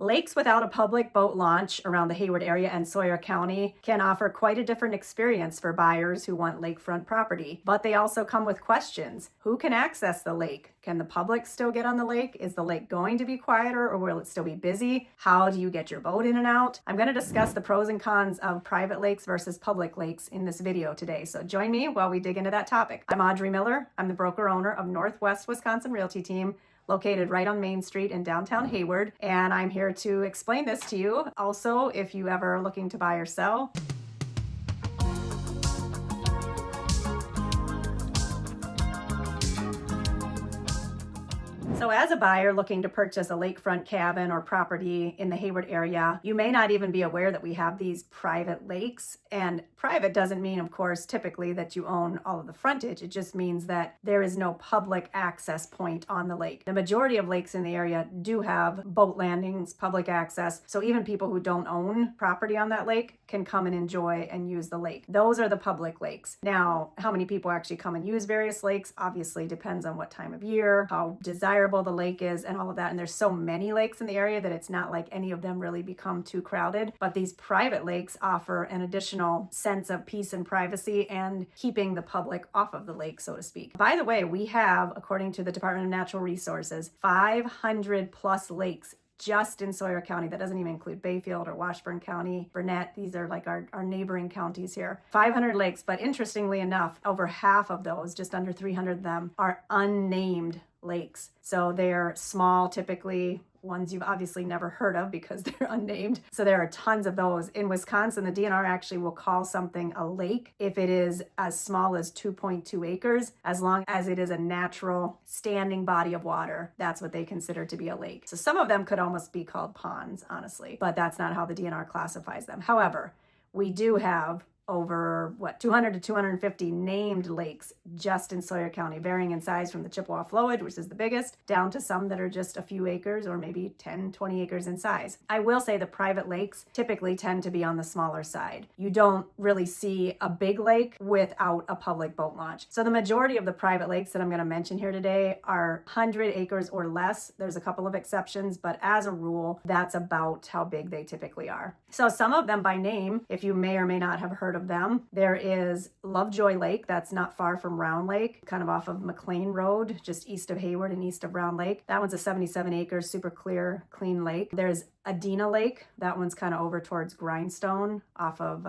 Lakes without a public boat launch around the Hayward area and Sawyer County can offer quite a different experience for buyers who want lakefront property, but they also come with questions. Who can access the lake? Can the public still get on the lake? Is the lake going to be quieter or will it still be busy? How do you get your boat in and out? I'm going to discuss the pros and cons of private lakes versus public lakes in this video today, so join me while we dig into that topic. I'm Audrey Miller. I'm the broker owner of Northwest Wisconsin Realty Team, located right on Main Street in downtown Hayward, and I'm here to explain this to you. Also, if you ever are looking to buy or sell, so as a buyer looking to purchase a lakefront cabin or property in the Hayward area, you may not even be aware that we have these private lakes. And private doesn't mean, of course, typically that you own all of the frontage. It just means that there is no public access point on the lake. The majority of lakes in the area do have boat landings, public access. So even people who don't own property on that lake can come and enjoy and use the lake. Those are the public lakes. Now, how many people actually come and use various lakes obviously depends on what time of year, how desirable the lake is, and all of that. And there's so many lakes in the area that it's not like any of them really become too crowded. But these private lakes offer an additional sense of peace and privacy and keeping the public off of the lake, so to speak. By the way, we have, according to the Department of Natural Resources, 500 plus lakes just in Sawyer County. That doesn't even include Bayfield or Washburn County, Burnett. These are like our neighboring counties here. 500 lakes, but interestingly enough, over half of those, just under 300 of them, are unnamed lakes. So they're small, typically ones you've obviously never heard of because they're unnamed. So there are tons of those. In Wisconsin, the DNR actually will call something a lake if it is as small as 2.2 acres, as long as it is a natural standing body of water. That's what they consider to be a lake. So some of them could almost be called ponds, honestly, but that's not how the DNR classifies them. However, we do have over 200 to 250 named lakes just in Sawyer County, varying in size from the Chippewa flowage, which is the biggest, down to some that are just a few acres or maybe 10, 20 acres in size. I will say the private lakes typically tend to be on the smaller side. You don't really see a big lake without a public boat launch. So the majority of the private lakes that I'm going to mention here today are 100 acres or less. There's a couple of exceptions, but as a rule, that's about how big they typically are. So some of them by name, if you may or may not have heard of them, there is Lovejoy Lake. That's not far from Round Lake, kind of off of McLean Road, just east of Hayward and east of Round Lake. That one's a 77 acres, super clear, clean lake. There's Adena Lake. That one's kind of over towards Grindstone off of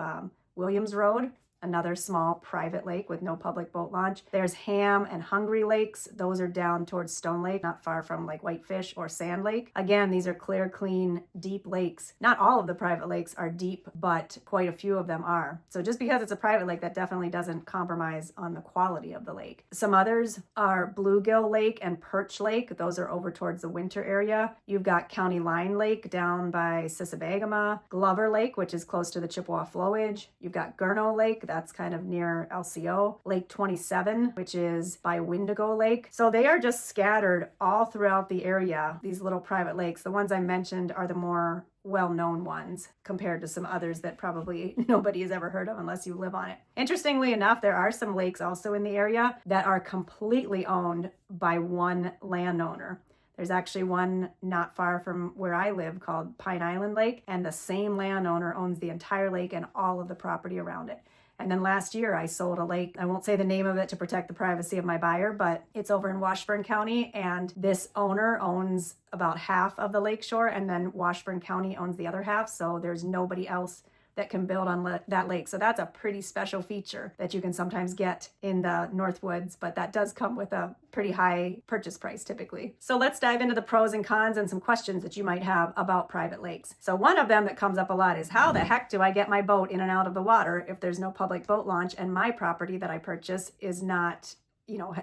Williams Road. Another small private lake with no public boat launch. There's Ham and Hungry Lakes. Those are down towards Stone Lake, not far from like Whitefish or Sand Lake. Again, these are clear, clean, deep lakes. Not all of the private lakes are deep, but quite a few of them are. So just because it's a private lake, that definitely doesn't compromise on the quality of the lake. Some others are Bluegill Lake and Perch Lake. Those are over towards the Winter area. You've got County Line Lake down by Sisebagama, Glover Lake, which is close to the Chippewa flowage. You've got Gurno Lake. That's kind of near LCO. Lake 27, which is by Windigo Lake. So they are just scattered all throughout the area, these little private lakes. The ones I mentioned are the more well-known ones compared to some others that probably nobody has ever heard of unless you live on it. Interestingly enough, there are some lakes also in the area that are completely owned by one landowner. There's actually one not far from where I live called Pine Island Lake, and the same landowner owns the entire lake and all of the property around it. And then last year I sold a lake. I won't say the name of it to protect the privacy of my buyer, but it's over in Washburn County, and this owner owns about half of the lakeshore, and then Washburn County owns the other half. So there's nobody else that can build on that lake. So that's a pretty special feature that you can sometimes get in the Northwoods, but that does come with a pretty high purchase price typically. So let's dive into the pros and cons and some questions that you might have about private lakes. So one of them that comes up a lot is, how the heck do I get my boat in and out of the water if there's no public boat launch and my property that I purchase is not,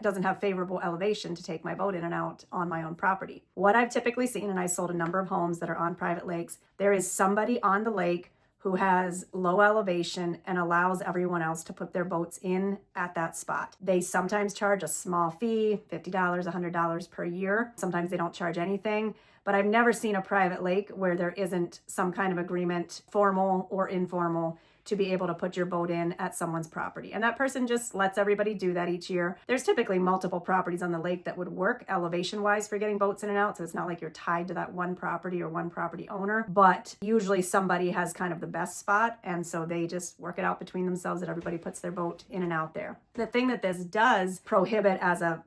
doesn't have favorable elevation to take my boat in and out on my own property? What I've typically seen, and I sold a number of homes that are on private lakes, there is somebody on the lake who has low elevation and allows everyone else to put their boats in at that spot. They sometimes charge a small fee, $50, $100 per year. Sometimes they don't charge anything, but I've never seen a private lake where there isn't some kind of agreement, formal or informal, to be able to put your boat in at someone's property. And that person just lets everybody do that each year. There's typically multiple properties on the lake that would work elevation wise for getting boats in and out. So it's not like you're tied to that one property or one property owner, but usually somebody has kind of the best spot. And so they just work it out between themselves that everybody puts their boat in and out there. The thing that this does prohibit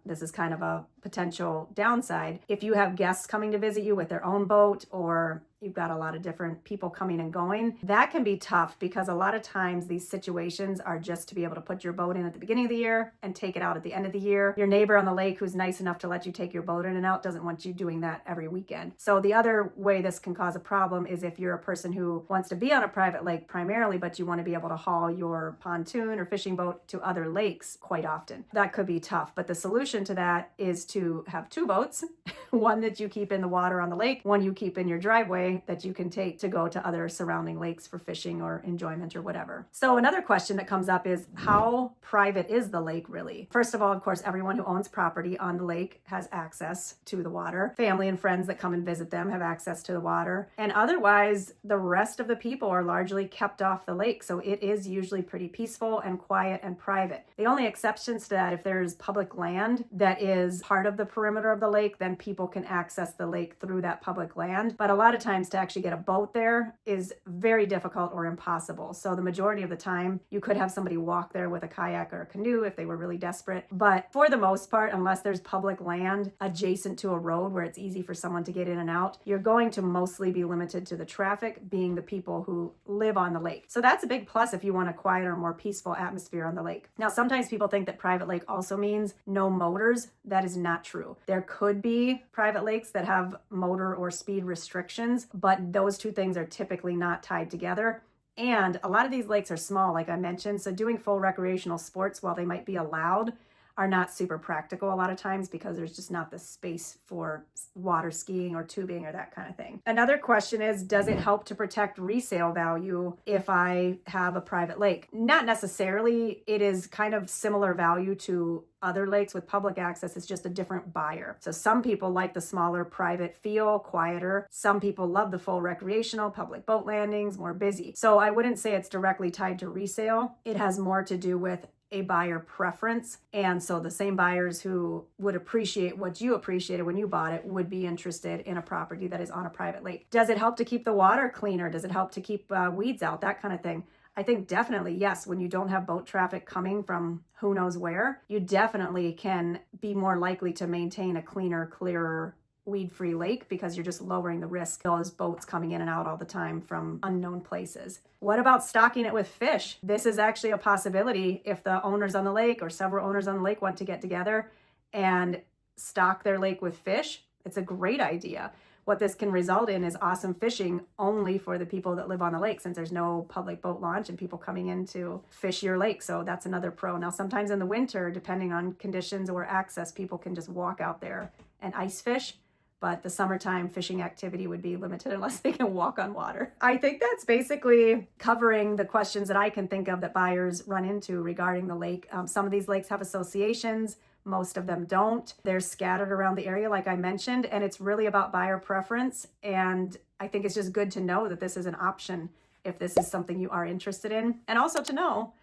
this is kind of a potential downside. If you have guests coming to visit you with their own boat, or you've got a lot of different people coming and going, that can be tough because a lot of times these situations are just to be able to put your boat in at the beginning of the year and take it out at the end of the year. Your neighbor on the lake who's nice enough to let you take your boat in and out doesn't want you doing that every weekend. So the other way this can cause a problem is if you're a person who wants to be on a private lake primarily, but you want to be able to haul your pontoon or fishing boat to other lakes quite often. That could be tough, but the solution to that is to have two boats, one that you keep in the water on the lake, one you keep in your driveway that you can take to go to other surrounding lakes for fishing or enjoyment or whatever. So another question that comes up is, how private is the lake really? First of all, of course, everyone who owns property on the lake has access to the water. Family and friends that come and visit them have access to the water. And otherwise, the rest of the people are largely kept off the lake. So it is usually pretty peaceful and quiet and private. The only exceptions to that, if there's public land that is part of the perimeter of the lake, then people can access the lake through that public land. But a lot of times to actually get a boat there is very difficult or impossible. So the majority of the time, you could have somebody walk there with a kayak or a canoe if they were really desperate. But for the most part, unless there's public land adjacent to a road where it's easy for someone to get in and out, you're going to mostly be limited to the traffic being the people who live on the lake. So that's a big plus if you want a quieter, more peaceful atmosphere on the lake. Now, sometimes people think that private lake also means no motors. That is not true. There could be private lakes that have motor or speed restrictions, but those two things are typically not tied together. And a lot of these lakes are small, like I mentioned, so doing full recreational sports, while they might be allowed, are not super practical a lot of times because there's just not the space for water skiing or tubing or that kind of thing. Another question is, does it help to protect resale value if I have a private lake? Not necessarily. It is kind of similar value to other lakes with public access. It's just a different buyer. So some people like the smaller private feel, quieter. Some people love the full recreational, public boat landings, more busy. So I wouldn't say it's directly tied to resale. It has more to do with a buyer preference. And so the same buyers who would appreciate what you appreciated when you bought it would be interested in a property that is on a private lake. Does it help to keep the water cleaner? Does it help to keep weeds out? That kind of thing. I think definitely, yes, when you don't have boat traffic coming from who knows where, you definitely can be more likely to maintain a cleaner, clearer, weed-free lake because you're just lowering the risk of those boats coming in and out all the time from unknown places. What about stocking it with fish? This is actually a possibility if the owners on the lake or several owners on the lake want to get together and stock their lake with fish. It's a great idea. What this can result in is awesome fishing only for the people that live on the lake, since there's no public boat launch and people coming in to fish your lake. So that's another pro. Now, sometimes in the winter, depending on conditions or access, people can just walk out there and ice fish. But the summertime fishing activity would be limited unless they can walk on water. I think that's basically covering the questions that I can think of that buyers run into regarding the lake. Some of these lakes have associations. Most of them don't. They're scattered around the area, like I mentioned, and it's really about buyer preference. And I think it's just good to know that this is an option if this is something you are interested in. And also to know,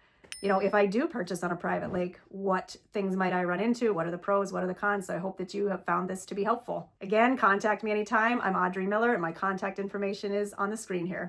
if I do purchase on a private lake, what things might I run into? What are the pros? What are the cons? So I hope that you have found this to be helpful. Again, contact me anytime. I'm Audrey Miller, and my contact information is on the screen here.